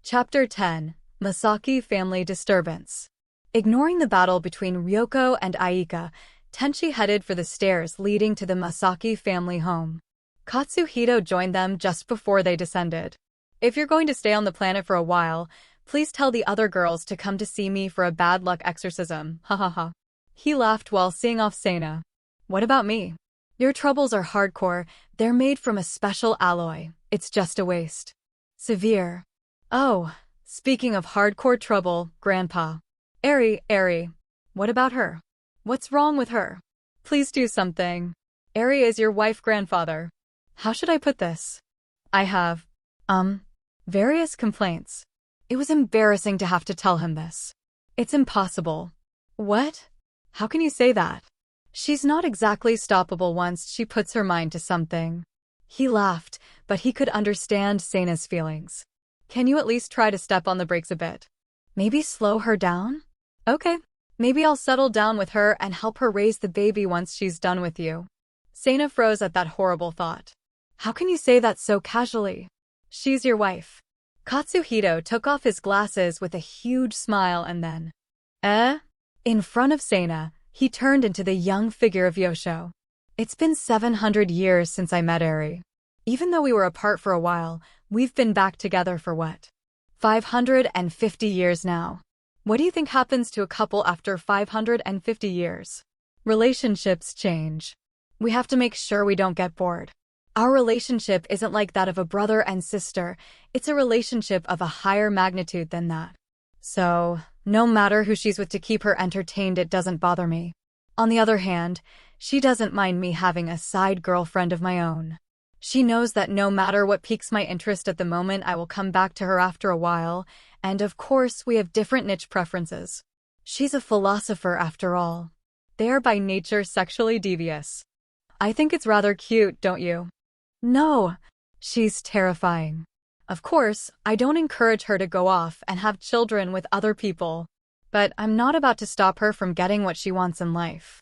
Chapter 10. Masaki Family Disturbance. Ignoring the battle between Ryoko and Aika, Tenchi headed for the stairs leading to the Masaki family home. Katsuhito joined them just before they descended. "If you're going to stay on the planet for a while, please tell the other girls to come to see me for a bad luck exorcism, hahaha." He laughed while seeing off Sana. "What about me? Your troubles are hardcore, they're made from a special alloy, it's just a waste. Severe. Oh, speaking of hardcore trouble, Grandpa. Eri, what about her? What's wrong with her? Please do something. Eri is your wife, grandfather. How should I put this? I have, various complaints." It was embarrassing to have to tell him this. "It's impossible." "What? How can you say that? She's not exactly stoppable once she puts her mind to something." He laughed, but he could understand Sana's feelings. "Can you at least try to step on the brakes a bit? Maybe slow her down? Okay, maybe I'll settle down with her and help her raise the baby once she's done with you." Sana froze at that horrible thought. "How can you say that so casually? She's your wife." Katsuhito took off his glasses with a huge smile and then, In front of Sana, he turned into the young figure of Yosho. "It's been 700 years since I met Eri. Even though we were apart for a while, we've been back together for what? 550 years now. What do you think happens to a couple after 550 years? Relationships change. We have to make sure we don't get bored. Our relationship isn't like that of a brother and sister, it's a relationship of a higher magnitude than that. So, no matter who she's with to keep her entertained, it doesn't bother me. On the other hand, she doesn't mind me having a side girlfriend of my own. She knows that no matter what piques my interest at the moment, I will come back to her after a while, and of course we have different niche preferences. She's a philosopher after all. They are by nature sexually devious. I think it's rather cute, don't you?" "No, she's terrifying. Of course, I don't encourage her to go off and have children with other people, but I'm not about to stop her from getting what she wants in life.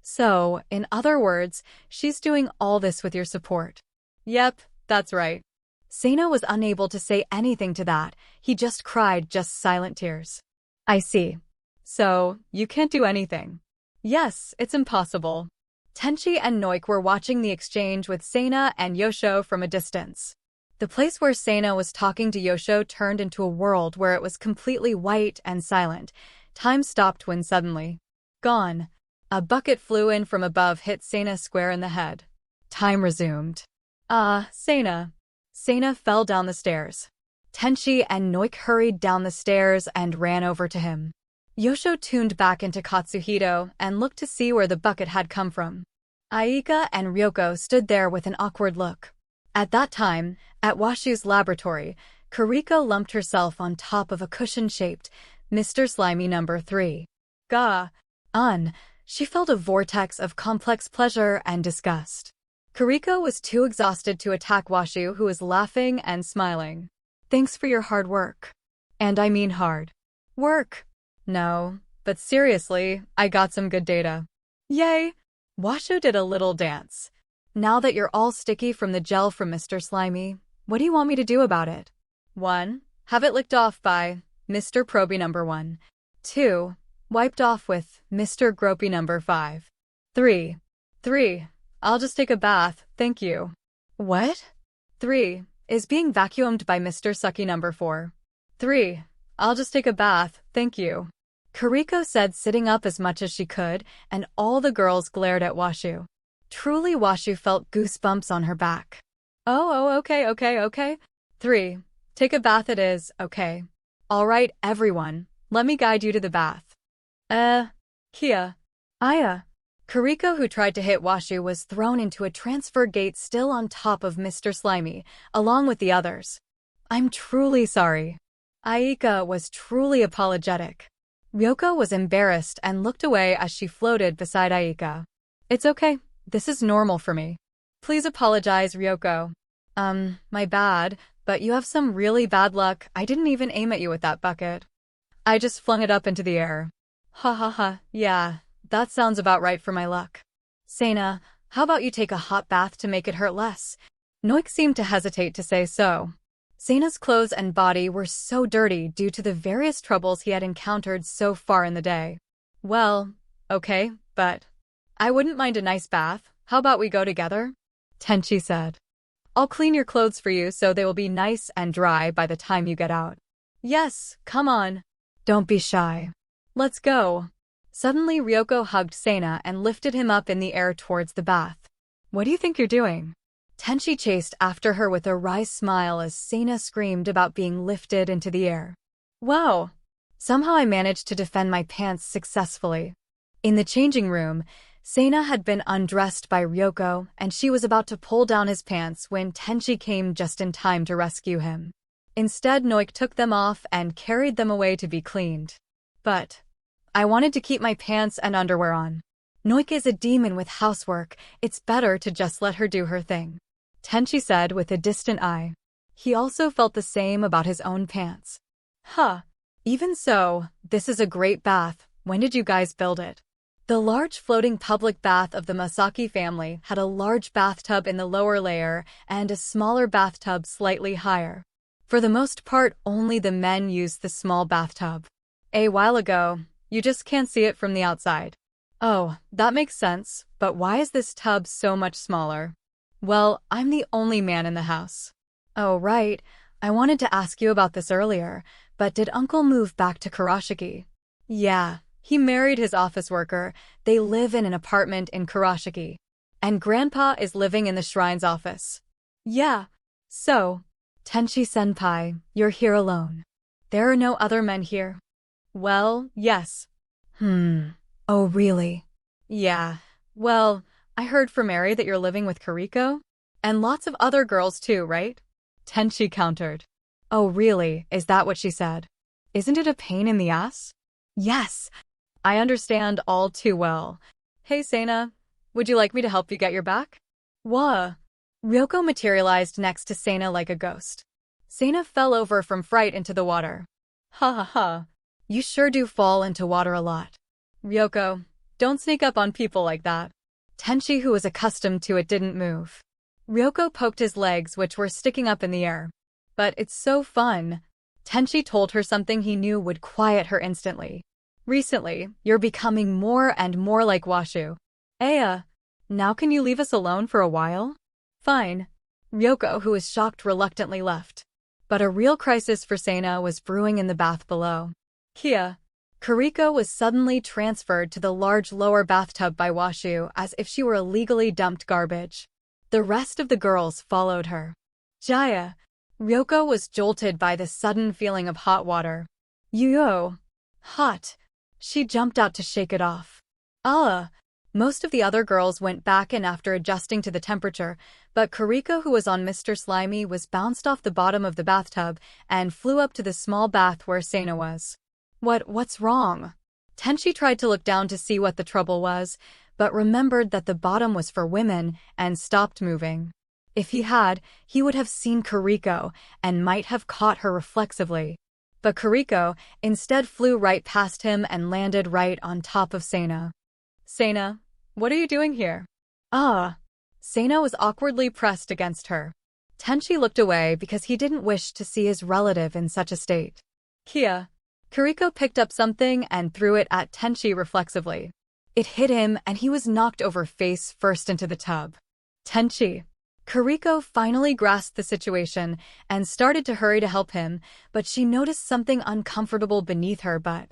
So, in other words, she's doing all this with your support." "Yep, that's right." Sana was unable to say anything to that, he just cried just silent tears. "I see. So, you can't do anything." "Yes, it's impossible." Tenchi and Noik were watching the exchange with Sana and Yosho from a distance. The place where Sana was talking to Yosho turned into a world where it was completely white and silent. Time stopped when suddenly, gone. A bucket flew in from above, hit Sana square in the head. Time resumed. Sana. Sana fell down the stairs. Tenchi and Noik hurried down the stairs and ran over to him. Yosho tuned back into Katsuhito and looked to see where the bucket had come from. Aika and Ryoko stood there with an awkward look. At that time, at Washu's laboratory, Kuriko lumped herself on top of a cushion-shaped Mr. Slimy number 3. She felt a vortex of complex pleasure and disgust. Kuriko was too exhausted to attack Washu, who was laughing and smiling. "Thanks for your hard work." "And I mean hard work." "No, but seriously, I got some good data." "Yay!" Washu did a little dance. "Now that you're all sticky from the gel from Mr. Slimy, what do you want me to do about it?" 1. Have it licked off by Mr. Proby number 1. 2. Wiped off with Mr. Gropey number 5. 3. I'll just take a bath, thank you. What? 3. Is being vacuumed by Mr. Sucky number 4. 3. I'll just take a bath, thank you. Kuriko said, sitting up as much as she could, and all the girls glared at Washu. Truly, Washu felt goosebumps on her back. Okay. 3. Take a bath it is, okay. All right, everyone, let me guide you to the bath. Aya. Kuriko, who tried to hit Washu, was thrown into a transfer gate still on top of Mr. Slimy, along with the others. "I'm truly sorry." Aika was truly apologetic. Ryoko was embarrassed and looked away as she floated beside Aika. "It's okay, this is normal for me. Please apologize, Ryoko." My bad, but you have some really bad luck. I didn't even aim at you with that bucket. I just flung it up into the air." Ha, yeah, that sounds about right for my luck." "Sana, how about you take a hot bath to make it hurt less?" Noik seemed to hesitate to say so. Seina's clothes and body were so dirty due to the various troubles he had encountered so far in the day. Well, okay, but I wouldn't mind a nice bath. How about we go together? Tenchi said. I'll clean your clothes for you so they will be nice and dry by the time you get out. Yes, come on. Don't be shy. Let's go. Suddenly Ryoko hugged Seina and lifted him up in the air towards the bath. What do you think you're doing? Tenchi chased after her with a wry smile as Seina screamed about being lifted into the air. Wow! Somehow I managed to defend my pants successfully. In the changing room, Seina had been undressed by Ryoko and she was about to pull down his pants when Tenchi came just in time to rescue him. Instead, Noik took them off and carried them away to be cleaned. But I wanted to keep my pants and underwear on. Noik is a demon with housework. It's better to just let her do her thing. Tenchi said with a distant eye. He also felt the same about his own pants. Huh. Even so, this is a great bath. When did you guys build it? The large floating public bath of the Masaki family had a large bathtub in the lower layer and a smaller bathtub slightly higher. For the most part, only the men used the small bathtub. A while ago, you just can't see it from the outside. Oh, that makes sense, but why is this tub so much smaller? Well, I'm the only man in the house. Oh, right. I wanted to ask you about this earlier, but did Uncle move back to Kurashiki? Yeah, he married his office worker. They live in an apartment in Kurashiki. And Grandpa is living in the shrine's office. Yeah. So, Tenchi-senpai, you're here alone. There are no other men here? Well, yes. Oh, really? Yeah. Well, I heard from Mary that you're living with Kariko? And lots of other girls too, right? Tenchi countered. Oh, really? Is that what she said? Isn't it a pain in the ass? Yes. I understand all too well. Hey, Seina, would you like me to help you get your back? Wha? Ryoko materialized next to Seina like a ghost. Seina fell over from fright into the water. Ha ha ha. You sure do fall into water a lot. Ryoko, don't sneak up on people like that. Tenchi, who was accustomed to it, didn't move. Ryoko poked his legs, which were sticking up in the air. But it's so fun. Tenchi told her something he knew would quiet her instantly. Recently, you're becoming more and more like Washu. Aya, now can you leave us alone for a while? Fine. Ryoko, who was shocked, reluctantly left. But a real crisis for Seina was brewing in the bath below. Kia. Kariko was suddenly transferred to the large lower bathtub by Washu as if she were illegally dumped garbage. The rest of the girls followed her. Jaya. Ryoko was jolted by the sudden feeling of hot water. Yo. Hot. She jumped out to shake it off. Most of the other girls went back in after adjusting to the temperature, but Kariko, who was on Mr. Slimy, was bounced off the bottom of the bathtub and flew up to the small bath where Seina was. What's wrong? Tenchi tried to look down to see what the trouble was, but remembered that the bottom was for women and stopped moving. If he had, he would have seen Kariko and might have caught her reflexively. But Kariko instead flew right past him and landed right on top of Seina. Seina, what are you doing here? Seina was awkwardly pressed against her. Tenchi looked away because he didn't wish to see his relative in such a state. Kia. Kariko picked up something and threw it at Tenchi reflexively. It hit him and he was knocked over face first into the tub. Tenchi. Kariko finally grasped the situation and started to hurry to help him, but she noticed something uncomfortable beneath her butt.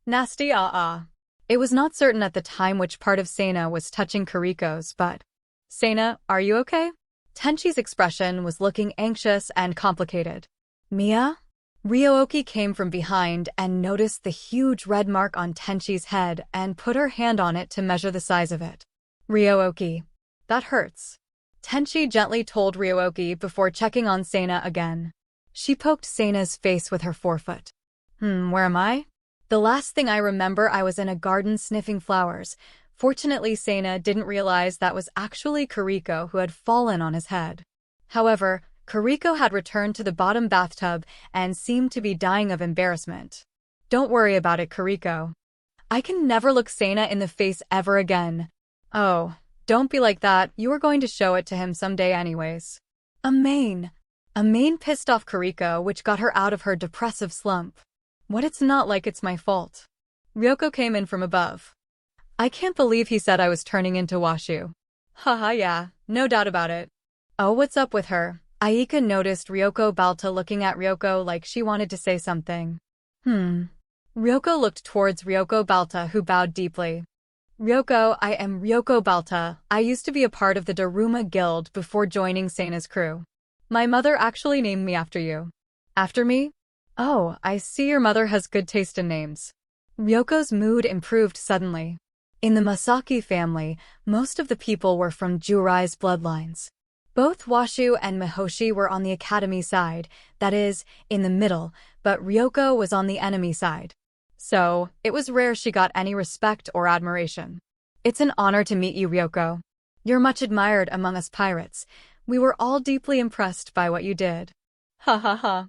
Nasty It was not certain at the time which part of Seina was touching Kariko's, but... Seina, are you okay? Tenchi's expression was looking anxious and complicated. Mia? Ryooki came from behind and noticed the huge red mark on Tenchi's head and put her hand on it to measure the size of it. Ryooki. That hurts. Tenchi gently told Ryooki before checking on Seina again. She poked Seina's face with her forefoot. Where am I? The last thing I remember, I was in a garden sniffing flowers. Fortunately, Seina didn't realize that was actually Kariko who had fallen on his head. However, Kariko had returned to the bottom bathtub and seemed to be dying of embarrassment. Don't worry about it, Kariko. I can never look Seina in the face ever again. Oh, don't be like that, you were going to show it to him someday anyways. A mane. A mane pissed off Kariko, which got her out of her depressive slump. What, it's not like it's my fault. Ryoko came in from above. I can't believe he said I was turning into Washu. Haha, yeah, no doubt about it. Oh, what's up with her? Aika noticed Ryoko Balta looking at Ryoko like she wanted to say something. Ryoko looked towards Ryoko Balta, who bowed deeply. Ryoko, I am Ryoko Balta. I used to be a part of the Daruma Guild before joining Seina's crew. My mother actually named me after you. After me? Oh, I see your mother has good taste in names. Ryoko's mood improved suddenly. In the Masaki family, most of the people were from Jurai's bloodlines. Both Washu and Mihoshi were on the academy side, that is, in the middle, but Ryoko was on the enemy side. So, it was rare she got any respect or admiration. It's an honor to meet you, Ryoko. You're much admired among us pirates. We were all deeply impressed by what you did. Ha ha ha.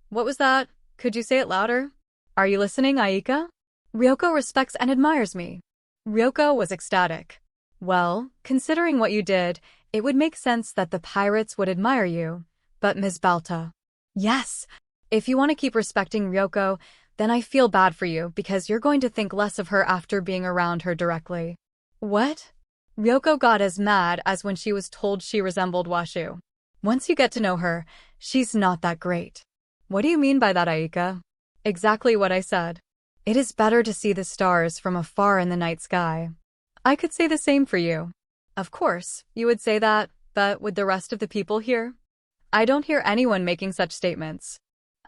What was that? Could you say it louder? Are you listening, Aika? Ryoko respects and admires me. Ryoko was ecstatic. Well, considering what you did, it would make sense that the pirates would admire you. But Ms. Balta. Yes. If you want to keep respecting Ryoko, then I feel bad for you because you're going to think less of her after being around her directly. What? Ryoko got as mad as when she was told she resembled Washu. Once you get to know her, she's not that great. What do you mean by that, Aika? Exactly what I said. It is better to see the stars from afar in the night sky. I could say the same for you. Of course, you would say that, but would the rest of the people hear? I don't hear anyone making such statements.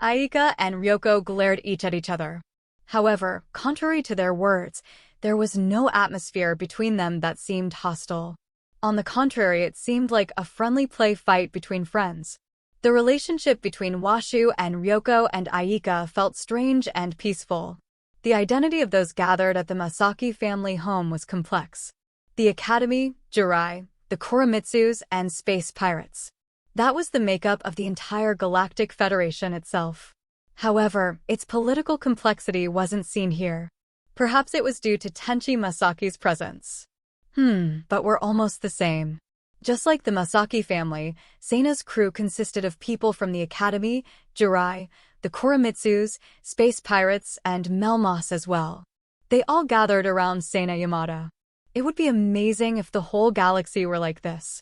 Aika and Ryoko glared each at each other. However, contrary to their words, there was no atmosphere between them that seemed hostile. On the contrary, it seemed like a friendly play fight between friends. The relationship between Washu and Ryoko and Aika felt strange and peaceful. The identity of those gathered at the Masaki family home was complex. The Academy, Jurai, the Koromitsus, and Space Pirates. That was the makeup of the entire Galactic Federation itself. However, its political complexity wasn't seen here. Perhaps it was due to Tenchi Masaki's presence. But we're almost the same. Just like the Masaki family, Seina's crew consisted of people from the Academy, Jurai, the Koromitsus, Space Pirates, and Melmoss as well. They all gathered around Seina Yamada. It would be amazing if the whole galaxy were like this.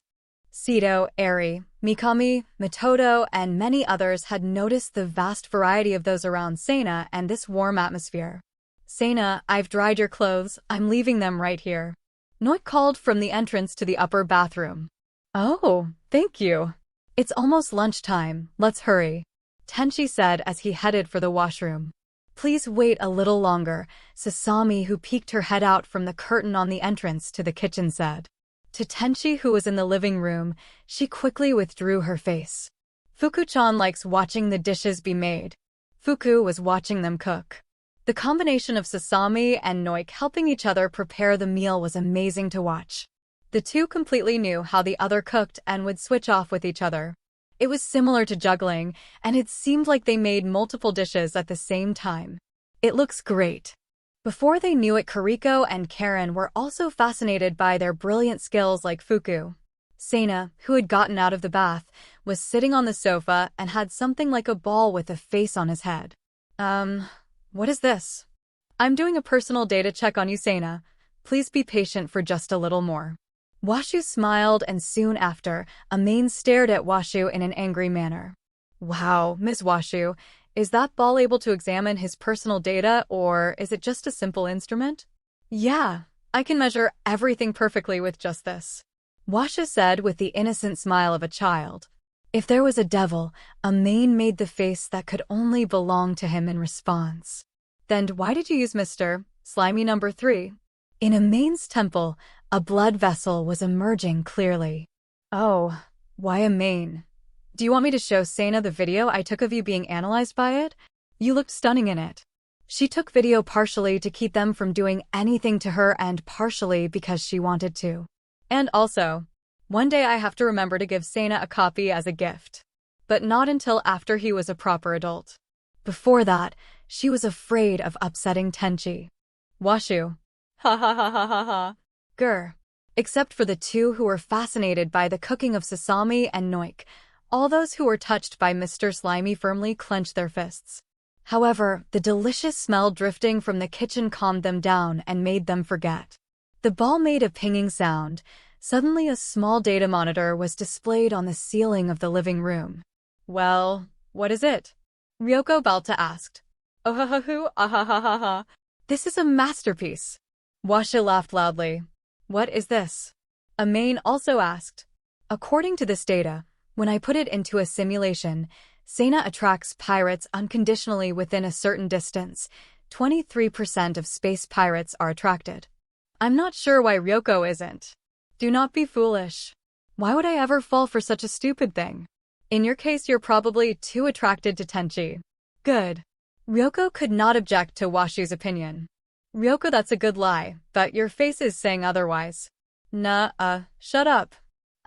Sito, Eri, Mikami, Mitoto, and many others had noticed the vast variety of those around Seina and this warm atmosphere. Seina, I've dried your clothes, I'm leaving them right here. Noit called from the entrance to the upper bathroom. Oh, thank you. It's almost lunchtime, let's hurry. Tenchi said as he headed for the washroom. Please wait a little longer, Sasami, who peeked her head out from the curtain on the entrance to the kitchen, said. To Tenchi, who was in the living room, she quickly withdrew her face. Fuku-chan likes watching the dishes be made. Fuku was watching them cook. The combination of Sasami and Noik helping each other prepare the meal was amazing to watch. The two completely knew how the other cooked and would switch off with each other. It was similar to juggling, and it seemed like they made multiple dishes at the same time. It looks great. Before they knew it, Kariko and Karen were also fascinated by their brilliant skills like Fuku. Seina, who had gotten out of the bath, was sitting on the sofa and had something like a ball with a face on his head. What is this? I'm doing a personal data check on you, Seina. Please be patient for just a little more. Washu smiled, and soon after, Amain stared at Washu in an angry manner. Wow, Ms. Washu, is that ball able to examine his personal data, or is it just a simple instrument? Yeah, I can measure everything perfectly with just this. Washu said with the innocent smile of a child. If there was a devil, Amain made the face that could only belong to him in response. Then why did you use Mr. Slimy number 3? In Amain's temple, a blood vessel was emerging clearly. Oh, why Amain? Do you want me to show Seina the video I took of you being analyzed by it? You looked stunning in it. She took video partially to keep them from doing anything to her and partially because she wanted to. And also, one day I have to remember to give Seina a copy as a gift. But not until after he was a proper adult. Before that, she was afraid of upsetting Tenchi. Washu. Ha ha ha ha ha ha. Grr. Except for the two who were fascinated by the cooking of Sasami and Noik, all those who were touched by Mr. Slimy firmly clenched their fists. However, the delicious smell drifting from the kitchen calmed them down and made them forget. The ball made a pinging sound. Suddenly a small data monitor was displayed on the ceiling of the living room. Well, what is it? Ryoko Balta asked. Oh ha ha hoo, ah ha ha ha ha. This is a masterpiece. Washu laughed loudly. What is this? Amain also asked. According to this data, when I put it into a simulation, Sena attracts pirates unconditionally within a certain distance. 23% of space pirates are attracted. I'm not sure why Ryoko isn't. Do not be foolish. Why would I ever fall for such a stupid thing? In your case, you're probably too attracted to Tenchi. Good. Ryoko could not object to Washu's opinion. Ryoko, that's a good lie, but your face is saying otherwise. Shut up.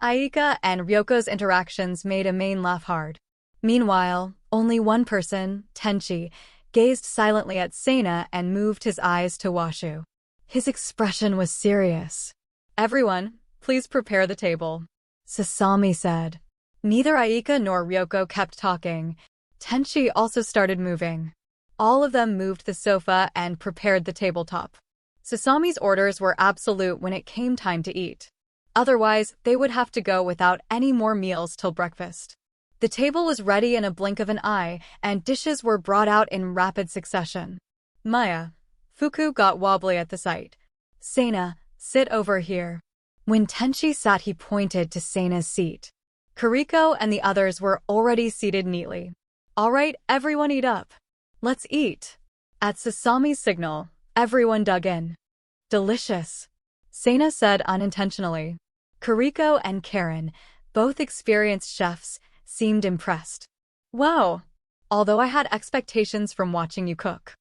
Aika and Ryoko's interactions made Amain laugh hard. Meanwhile, only one person, Tenchi, gazed silently at Sena and moved his eyes to Washu. His expression was serious. Everyone, please prepare the table. Sasami said. Neither Aika nor Ryoko kept talking. Tenchi also started moving. All of them moved the sofa and prepared the tabletop. Sasami's orders were absolute when it came time to eat. Otherwise, they would have to go without any more meals till breakfast. The table was ready in a blink of an eye, and dishes were brought out in rapid succession. Maya. Fuku got wobbly at the sight. Sena, sit over here. When Tenchi sat, he pointed to Sena's seat. Kariko and the others were already seated neatly. All right, everyone eat up. Let's eat. At Sasami's signal, everyone dug in. Delicious, Sena said unintentionally. Kariko and Karen, both experienced chefs, seemed impressed. Wow! Although I had expectations from watching you cook,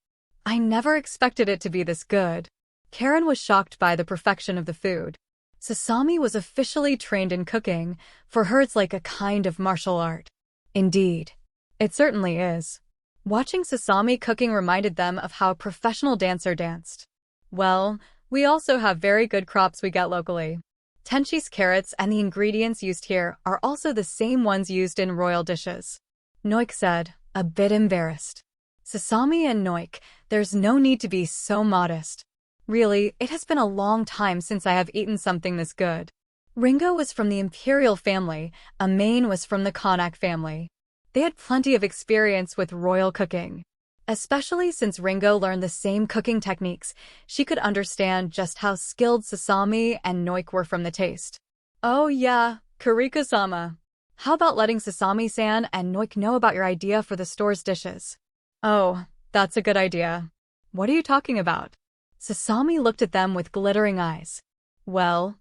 I never expected it to be this good. Karen was shocked by the perfection of the food. Sasami was officially trained in cooking. For her, it's like a kind of martial art. Indeed, it certainly is. Watching Sasami cooking reminded them of how a professional dancer danced. Well, we also have very good crops we get locally. Tenchi's carrots and the ingredients used here are also the same ones used in royal dishes. Noik said, a bit embarrassed. Sasami and Noik, there's no need to be so modest. Really, it has been a long time since I have eaten something this good. Ringo was from the imperial family, Amain was from the Konak family. They had plenty of experience with royal cooking. Especially since Ringo learned the same cooking techniques, she could understand just how skilled Sasami and Noik were from the taste. Oh yeah, Kariko-sama. How about letting Sasami-san and Noik know about your idea for the store's dishes? Oh, that's a good idea. What are you talking about? Sasami looked at them with glittering eyes. Well,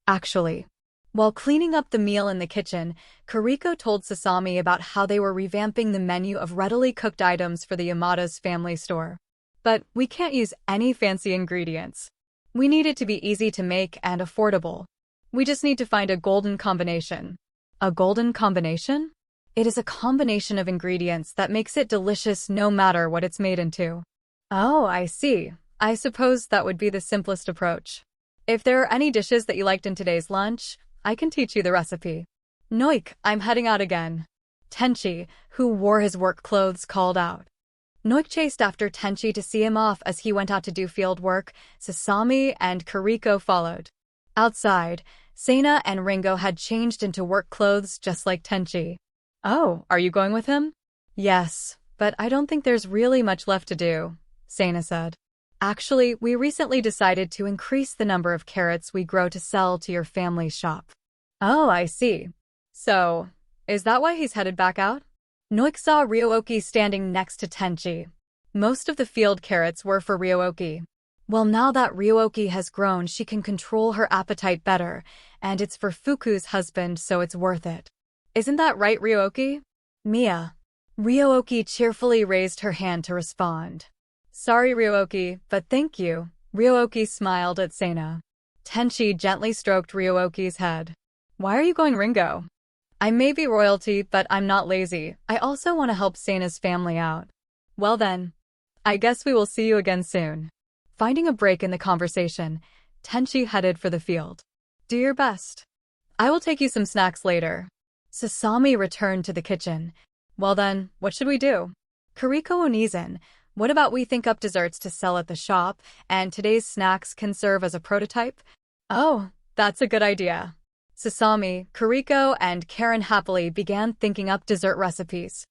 actually, while cleaning up the meal in the kitchen, Kariko told Sasami about how they were revamping the menu of readily cooked items for the Yamada's family store. But we can't use any fancy ingredients. We need it to be easy to make and affordable. We just need to find a golden combination. A golden combination? It is a combination of ingredients that makes it delicious no matter what it's made into. Oh, I see. I suppose that would be the simplest approach. If there are any dishes that you liked in today's lunch, I can teach you the recipe. Noik, I'm heading out again. Tenchi, who wore his work clothes, called out. Noik chased after Tenchi to see him off as he went out to do field work. Sasami and Kariko followed. Outside, Sena and Ringo had changed into work clothes just like Tenchi. Oh, are you going with him? Yes, but I don't think there's really much left to do, Sena said. Actually, we recently decided to increase the number of carrots we grow to sell to your family's shop. Oh, I see. So, is that why he's headed back out? Noik saw Ryooki standing next to Tenchi. Most of the field carrots were for Ryooki. Well, now that Ryooki has grown, she can control her appetite better, and it's for Fuku's husband, so it's worth it. Isn't that right, Ryooki? Mia. Ryooki cheerfully raised her hand to respond. Sorry, Ryooki, but thank you. Ryooki smiled at Sena. Tenchi gently stroked Ryooki's head. Why are you going, Ringo? I may be royalty, but I'm not lazy. I also want to help Sena's family out. Well then, I guess we will see you again soon. Finding a break in the conversation, Tenchi headed for the field. Do your best. I will take you some snacks later. Sasami returned to the kitchen. Well then, what should we do? Kariko Onizen, what about we think up desserts to sell at the shop, and today's snacks can serve as a prototype? Oh, that's a good idea. Sasami, Kariko, and Karen happily began thinking up dessert recipes.